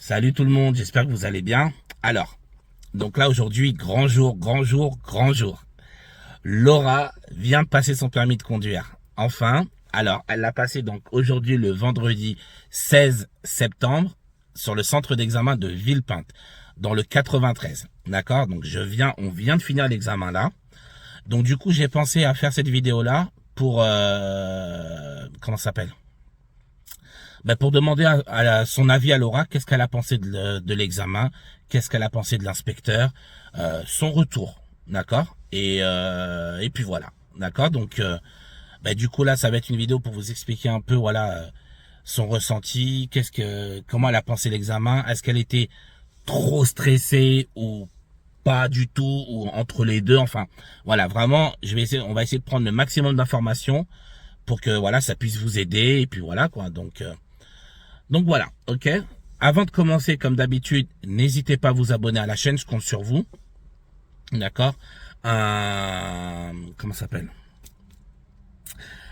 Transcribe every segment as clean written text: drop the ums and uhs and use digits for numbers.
Salut tout le monde, j'espère que vous allez bien. Alors, donc là aujourd'hui, grand jour, grand jour, grand jour. Laura vient de passer son permis de conduire. Enfin, alors elle l'a passé donc aujourd'hui le vendredi 16 septembre sur le centre d'examen de Villepinte, dans le 93. D'accord? Donc on vient de finir l'examen là. Donc du coup, j'ai pensé à faire cette vidéo là pour comment ça s'appelle? Pour demander son avis à Laura, qu'est-ce qu'elle a pensé de l'examen, qu'est-ce qu'elle a pensé de l'inspecteur, son retour, d'accord, et puis voilà, d'accord. Donc, du coup là, ça va être une vidéo pour vous expliquer un peu, voilà, son ressenti, comment elle a pensé l'examen, est-ce qu'elle était trop stressée ou pas du tout, ou entre les deux, enfin, voilà, vraiment, on va essayer de prendre le maximum d'informations pour que voilà, ça puisse vous aider, et puis voilà quoi, donc voilà, ok. Avant de commencer, comme d'habitude, n'hésitez pas à vous abonner à la chaîne, je compte sur vous. D'accord. Comment ça s'appelle?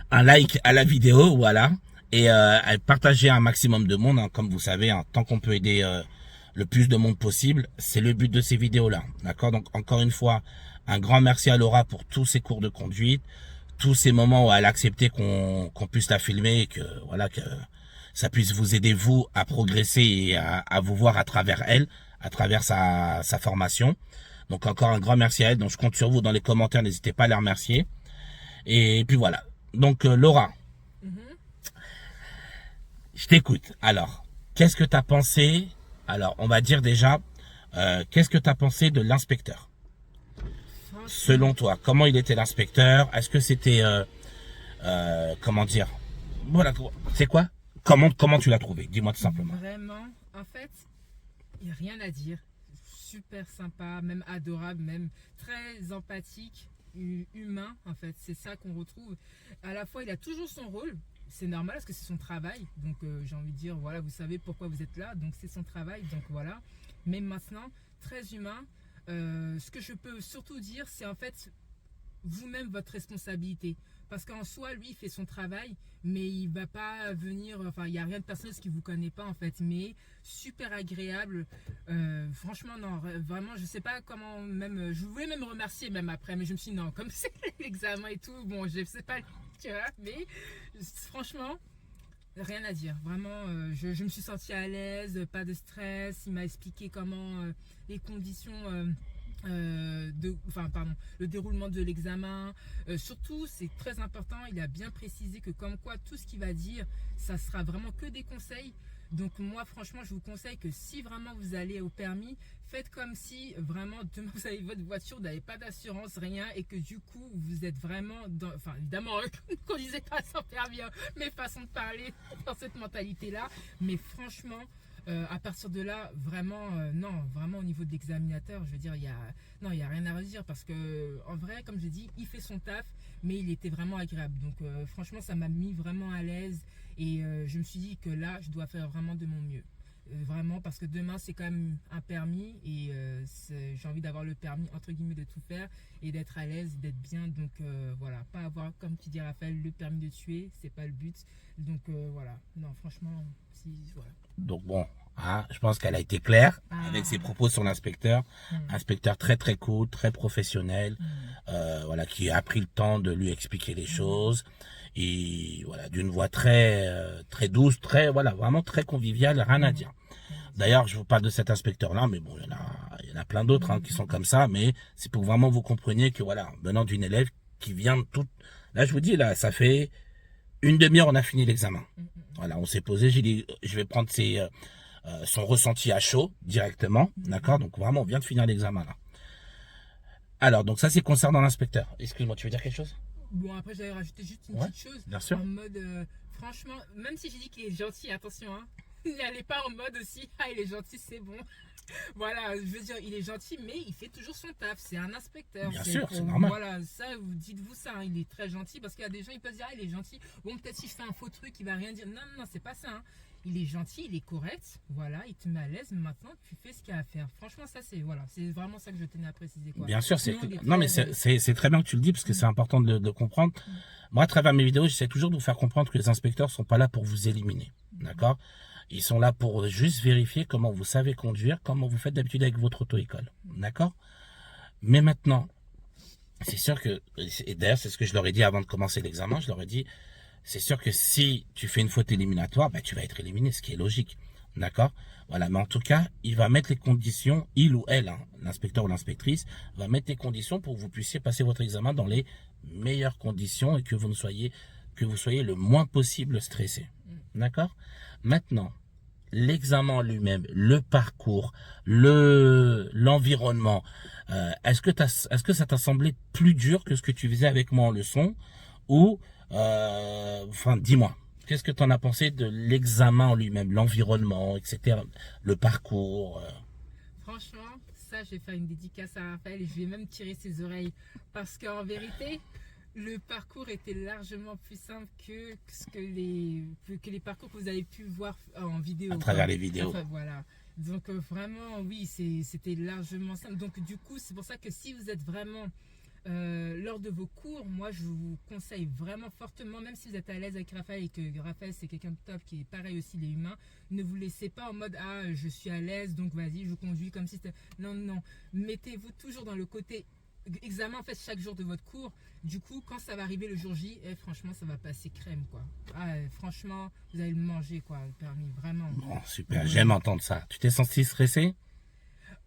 Un like à la vidéo, voilà. Et à partager un maximum de monde, hein, comme vous savez, hein, tant qu'on peut aider le plus de monde possible, c'est le but de ces vidéos-là. D'accord. Donc encore une fois, un grand merci à Laura pour tous ses cours de conduite, tous ces moments où elle a accepté qu'on puisse la filmer et que voilà que ça puisse vous aider vous à progresser et à vous voir à travers elle, à travers sa formation. Donc encore un grand merci à elle. Donc je compte sur vous dans les commentaires, n'hésitez pas à les remercier. Et puis voilà. Donc Laura, je t'écoute. Alors, qu'est-ce que tu as pensé? Alors, on va dire déjà, qu'est-ce que tu as pensé de l'inspecteur? Selon toi, comment il était l'inspecteur? Est-ce que c'était, comment dire? Voilà, c'est quoi? Comment tu l'as trouvé? Dis-moi tout simplement. Vraiment, en fait, il n'y a rien à dire. Super sympa, même adorable, même très empathique, humain, en fait. C'est ça qu'on retrouve. À la fois, il a toujours son rôle. C'est normal parce que c'est son travail. Donc, j'ai envie de dire, voilà, vous savez pourquoi vous êtes là. Donc, c'est son travail. Donc, voilà. Mais maintenant, très humain. Ce que je peux surtout dire, c'est en fait vous-même votre responsabilité. Parce qu'en soi, lui, il fait son travail, mais il va pas venir. Enfin, il n'y a rien de personnel qui vous connaît pas, en fait. Mais super agréable. Franchement, non, vraiment, je sais pas comment. Même, je voulais même remercier, même après, mais je me suis dit, non, comme c'est l'examen et tout, bon, je sais pas, tu vois, mais franchement. Rien à dire, vraiment, je me suis sentie à l'aise, pas de stress, il m'a expliqué comment les conditions le déroulement de l'examen. Surtout, c'est très important, il a bien précisé que comme quoi tout ce qu'il va dire, ça sera vraiment que des conseils. Donc moi, franchement, je vous conseille que si vraiment vous allez au permis, faites comme si vraiment demain vous avez votre voiture, vous n'avez pas d'assurance, rien, et que du coup vous êtes vraiment dans, enfin évidemment, ne conduisez pas sans permis, hein, mais façon de parler dans cette mentalité-là. Mais franchement, à partir de là, vraiment, non, vraiment au niveau de l'examinateur, je veux dire, non, il y a rien à redire parce que en vrai, comme je dis, il fait son taf, mais il était vraiment agréable. Donc franchement, ça m'a mis vraiment à l'aise et je me suis dit que là, je dois faire vraiment de mon mieux. Vraiment, parce que demain, c'est quand même un permis et j'ai envie d'avoir le permis, entre guillemets, de tout faire et d'être à l'aise, d'être bien. Donc voilà, pas avoir, comme tu dis, Raphaël, le permis de tuer, c'est pas le but. Donc voilà, non, franchement, si, voilà. Donc bon, hein, je pense qu'elle a été claire avec ses propos sur l'inspecteur. Inspecteur très très cool, très professionnel, voilà, qui a pris le temps de lui expliquer les choses et voilà, d'une voix très très douce, très voilà, vraiment très conviviale, rien à dire. D'ailleurs, je vous parle de cet inspecteur-là, mais bon, il y en a plein d'autres hein, qui sont comme ça, mais c'est pour vraiment vous compreniez que voilà, venant d'une élève qui vient de toute... Là, je vous dis, là, ça fait une demi-heure, on a fini l'examen. Voilà, on s'est posé, j'ai dit, je vais prendre son ressenti à chaud directement, d'accord? Donc vraiment, on vient de finir l'examen là. Alors, donc ça c'est concernant l'inspecteur. Excuse-moi, tu veux dire quelque chose? Bon, après, j'avais rajouté juste une Ouais, petite chose. bien sûr. En mode, franchement, même si j'ai dit qu'il est gentil, attention, hein, n'allez pas en mode aussi, ah, il est gentil, c'est bon. Voilà, je veux dire, il est gentil, mais il fait toujours son taf. C'est un inspecteur. Bien sûr, c'est normal. Voilà, ça, vous dites-vous ça, hein, il est très gentil parce qu'il y a des gens, ils peuvent dire, ah, il est gentil. Bon, peut-être s'il fait un faux truc, il va rien dire. Non, non, non, c'est pas ça. Hein. Il est gentil, il est correct. Voilà, il te met à l'aise. Maintenant, tu fais ce qu'il y a à faire. Franchement, ça, c'est voilà, c'est vraiment ça que je tenais à préciser. Quoi. Bien sûr, Sinon, non mais c'est très bien que tu le dis parce que c'est important de comprendre. Moi, à travers mes vidéos, j'essaie toujours de vous faire comprendre que les inspecteurs sont pas là pour vous éliminer, d'accord? Ils sont là pour juste vérifier comment vous savez conduire, comment vous faites d'habitude avec votre auto-école. D'accord? Mais maintenant, c'est sûr que, et d'ailleurs c'est ce que je leur ai dit avant de commencer l'examen, je leur ai dit, c'est sûr que si tu fais une faute éliminatoire, tu vas être éliminé, ce qui est logique. D'accord? Voilà, mais en tout cas, il va mettre les conditions, il ou elle, hein, l'inspecteur ou l'inspectrice, va mettre les conditions pour que vous puissiez passer votre examen dans les meilleures conditions et que vous soyez le moins possible stressé. D'accord? Maintenant, l'examen lui-même, le parcours, l'environnement, est-ce que ça t'a semblé plus dur que ce que tu faisais avec moi en leçon? Ou, enfin, dis-moi, qu'est-ce que tu en as pensé de l'examen en lui-même, l'environnement, etc., le parcours? Franchement, ça, je vais faire une dédicace à Raphaël et je vais même tirer ses oreilles. Parce qu'en vérité, le parcours était largement plus simple que les parcours que vous avez pu voir en vidéo. À travers les vidéos. Enfin, voilà. Donc vraiment, oui, c'était largement simple. Donc du coup, c'est pour ça que si vous êtes vraiment lors de vos cours, moi je vous conseille vraiment fortement, même si vous êtes à l'aise avec Raphaël et que Raphaël c'est quelqu'un de top qui est pareil aussi, les humains, ne vous laissez pas en mode ah je suis à l'aise donc vas-y je conduis comme si c'était... Non, non, mettez-vous toujours dans le côté examen en fait chaque jour de votre cours. Du coup quand ça va arriver le jour J, franchement ça va passer crème quoi. Franchement vous allez le manger quoi, le permis, vraiment. Bon, super, j'aime entendre ça. Tu t'es senti stressé?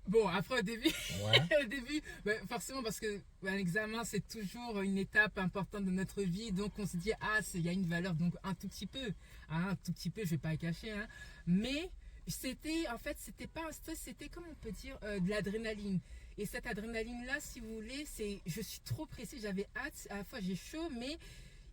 Bon, après au début, Ouais. au début forcément parce que un examen c'est toujours une étape importante de notre vie, donc on se dit il y a une valeur, donc un tout petit peu, je vais pas le cacher, hein, mais c'était pas un stress, c'était comme on peut dire de l'adrénaline. Et cette adrénaline là, si vous voulez, je suis trop pressée, j'avais hâte, à la fois j'ai chaud, mais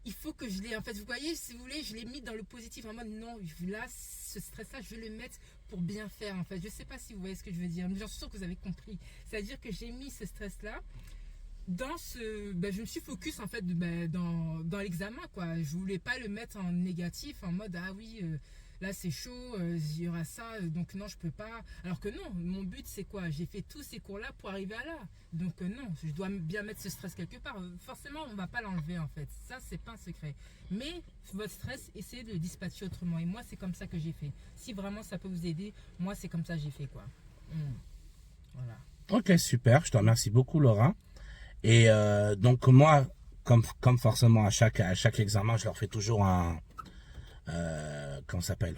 il faut que je l'ai, en fait, vous voyez, si vous voulez, je l'ai mis dans le positif, en mode non, là, ce stress-là, je vais le mettre pour bien faire, en fait. Je sais pas si vous voyez ce que je veux dire, mais j'en suis sûre que vous avez compris. C'est-à-dire que j'ai mis ce stress-là dans je me suis focus, en fait, dans l'examen, quoi. Je voulais pas le mettre en négatif, en mode, ah oui, là, c'est chaud, il y aura ça, donc non, je peux pas. Alors que non, mon but, c'est quoi? J'ai fait tous ces cours-là pour arriver à là. Donc non, je dois bien mettre ce stress quelque part. Forcément, on va pas l'enlever en fait. Ça, c'est pas un secret. Mais votre stress, essayez de le dispatcher autrement. Et moi, c'est comme ça que j'ai fait. Si vraiment ça peut vous aider, moi, c'est comme ça que j'ai fait quoi. Voilà. Ok, super. Je te remercie beaucoup, Laura. Et donc moi, comme forcément à chaque examen, je leur fais toujours comment ça s'appelle,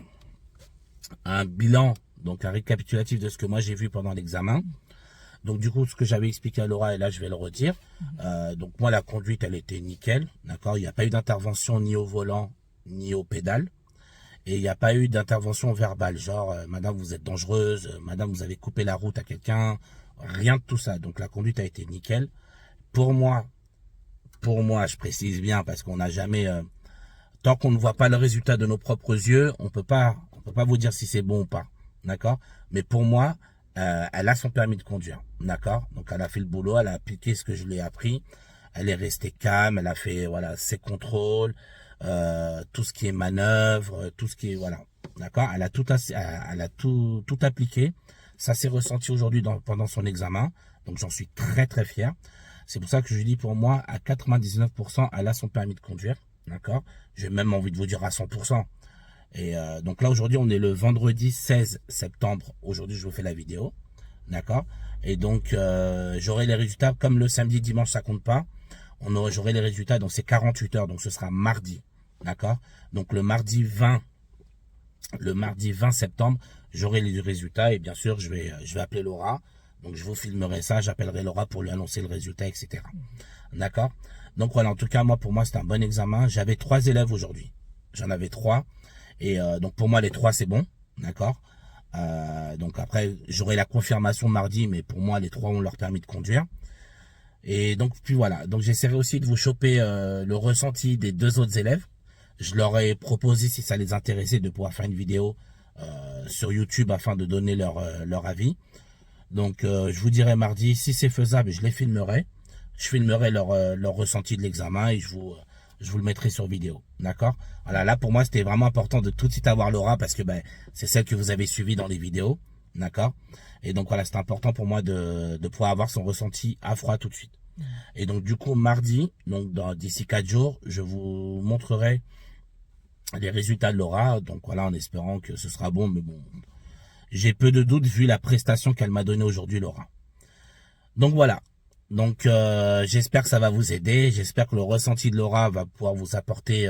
un bilan, donc un récapitulatif de ce que moi j'ai vu pendant l'examen. Donc du coup, ce que j'avais expliqué à Laura, et là je vais le redire. Donc moi, la conduite, elle était nickel, d'accord. Il n'y a pas eu d'intervention ni au volant ni au pédale, et il n'y a pas eu d'intervention verbale, genre Madame vous êtes dangereuse, Madame vous avez coupé la route à quelqu'un, rien de tout ça. Donc la conduite a été nickel. Pour moi, je précise bien parce qu'on n'a jamais, tant qu'on ne voit pas le résultat de nos propres yeux, on peut pas vous dire si c'est bon ou pas, d'accord. Mais pour moi, elle a son permis de conduire, d'accord. Donc elle a fait le boulot, elle a appliqué ce que je lui ai appris, elle est restée calme, elle a fait voilà ses contrôles, tout ce qui est manœuvre, tout ce qui est voilà, d'accord. Elle a tout appliqué. Ça s'est ressenti aujourd'hui pendant son examen, donc j'en suis très très fier. C'est pour ça que je lui dis, pour moi, à 99%, elle a son permis de conduire, d'accord. J'ai même envie de vous dire à 100%. Et donc là, aujourd'hui, on est le vendredi 16 septembre. Aujourd'hui, je vous fais la vidéo, d'accord. Et donc, j'aurai les résultats, comme le samedi, dimanche, ça compte pas. J'aurai les résultats, donc c'est 48 heures, donc ce sera mardi, d'accord. Donc le mardi 20 septembre, j'aurai les résultats et bien sûr, je vais appeler Laura. Donc je vous filmerai ça, j'appellerai Laura pour lui annoncer le résultat, etc. D'accord. Donc voilà, en tout cas, pour moi, c'était un bon examen. J'avais 3 élèves aujourd'hui. J'en avais 3. Et donc pour moi, les 3, c'est bon. D'accord. Donc après, j'aurai la confirmation mardi, mais pour moi, les 3 ont leur permis de conduire. Et donc, puis voilà. Donc j'essaierai aussi de vous choper le ressenti des 2 autres élèves. Je leur ai proposé, si ça les intéressait, de pouvoir faire une vidéo sur YouTube afin de donner leur avis. Donc je vous dirai mardi, si c'est faisable, je les filmerai. Je filmerai leur ressenti de l'examen et je vous le mettrai sur vidéo. D'accord. Voilà, là pour moi c'était vraiment important de tout de suite avoir Laura parce que c'est celle que vous avez suivie dans les vidéos. D'accord. Et donc voilà, c'est important pour moi de pouvoir avoir son ressenti à froid tout de suite. Et donc du coup mardi, donc d'ici 4 jours, je vous montrerai les résultats de Laura. Donc voilà, en espérant que ce sera bon. Mais bon, j'ai peu de doutes vu la prestation qu'elle m'a donnée aujourd'hui, Laura. Donc voilà. Donc j'espère que ça va vous aider. J'espère que le ressenti de Laura va pouvoir vous apporter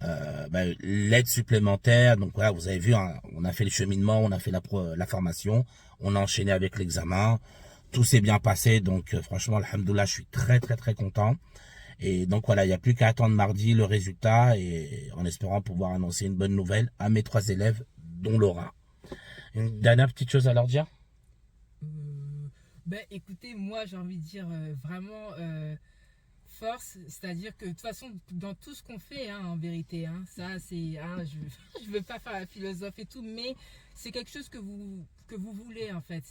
l'aide supplémentaire. Donc voilà, vous avez vu, hein, on a fait le cheminement, on a fait la formation, on a enchaîné avec l'examen. Tout s'est bien passé. Donc franchement, alhamdoulilah, je suis très très très content. Et donc voilà, il n'y a plus qu'à attendre mardi le résultat et en espérant pouvoir annoncer une bonne nouvelle à mes 3 élèves, dont Laura. Une dernière petite chose à leur dire? Ben écoutez, moi j'ai envie de dire vraiment force, c'est-à-dire que de toute façon dans tout ce qu'on fait, hein, en vérité, hein, ça c'est, hein, je veux pas faire la philosophe et tout, mais c'est quelque chose que vous voulez en fait.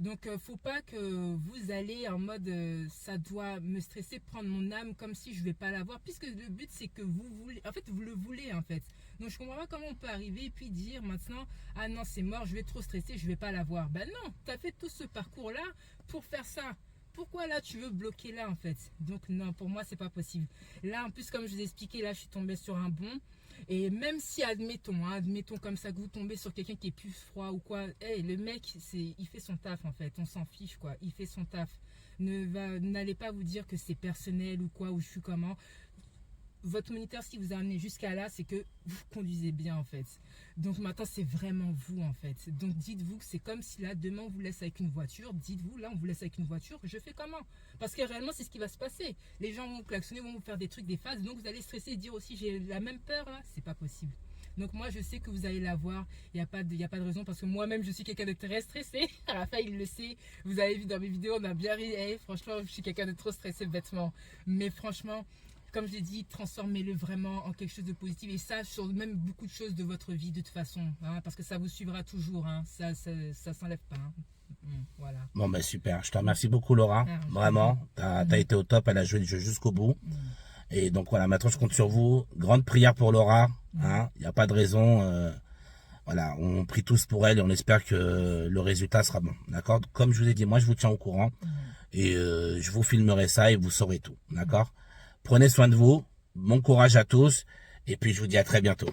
Donc faut pas que vous allez en mode ça doit me stresser, prendre mon âme comme si je vais pas l'avoir, puisque le but c'est que vous voulez, en fait vous le voulez en fait. Donc je comprends pas comment on peut arriver et puis dire maintenant ah non c'est mort, je vais trop stresser, je vais pas l'avoir. Ben non, tu as fait tout ce parcours là pour faire ça. Pourquoi là tu veux bloquer là en fait? Donc non, pour moi c'est pas possible. Là en plus comme je vous ai expliqué, là je suis tombée sur un bon. Et même si admettons, hein, admettons comme ça que vous tombez sur quelqu'un qui est plus froid ou quoi, hey, le mec il fait son taf en fait, on s'en fiche quoi, il fait son taf. N'allez pas vous dire que c'est personnel ou quoi, ou je suis comment. Votre moniteur, ce qui vous a amené jusqu'à là, c'est que vous conduisez bien en fait. Donc maintenant, c'est vraiment vous en fait. Donc dites-vous que c'est comme si là, demain, on vous laisse avec une voiture. Dites-vous, là, on vous laisse avec une voiture, je fais comment? Parce que réellement, c'est ce qui va se passer. Les gens vont vous klaxonner, vont vous faire des trucs, des phases. Donc vous allez stresser et dire aussi, j'ai la même peur là. C'est pas possible. Donc moi, je sais que vous allez l'avoir. Il n'y a pas de raison parce que moi-même, je suis quelqu'un de très stressé. À la fin, il le sait. Vous avez vu dans mes vidéos, on a bien ri. Hey, franchement, je suis quelqu'un de trop stressé bêtement. Mais franchement, comme je l'ai dit, transformez-le vraiment en quelque chose de positif. Et ça, sur même beaucoup de choses de votre vie, de toute façon. Hein, parce que ça vous suivra toujours. Hein, ça s'enlève pas. Hein. Voilà. Bon ben super, je te remercie beaucoup Laura. Vraiment, t'as été au top, elle a joué le jeu jusqu'au bout. Et donc voilà, maintenant je compte sur vous. Grande prière pour Laura. Hein, il n'y a pas de raison. Voilà, on prie tous pour elle et on espère que le résultat sera bon. D'accord? Comme je vous ai dit, moi je vous tiens au courant. Et je vous filmerai ça et vous saurez tout. D'accord? Prenez soin de vous. Bon courage à tous. Et puis je vous dis à très bientôt.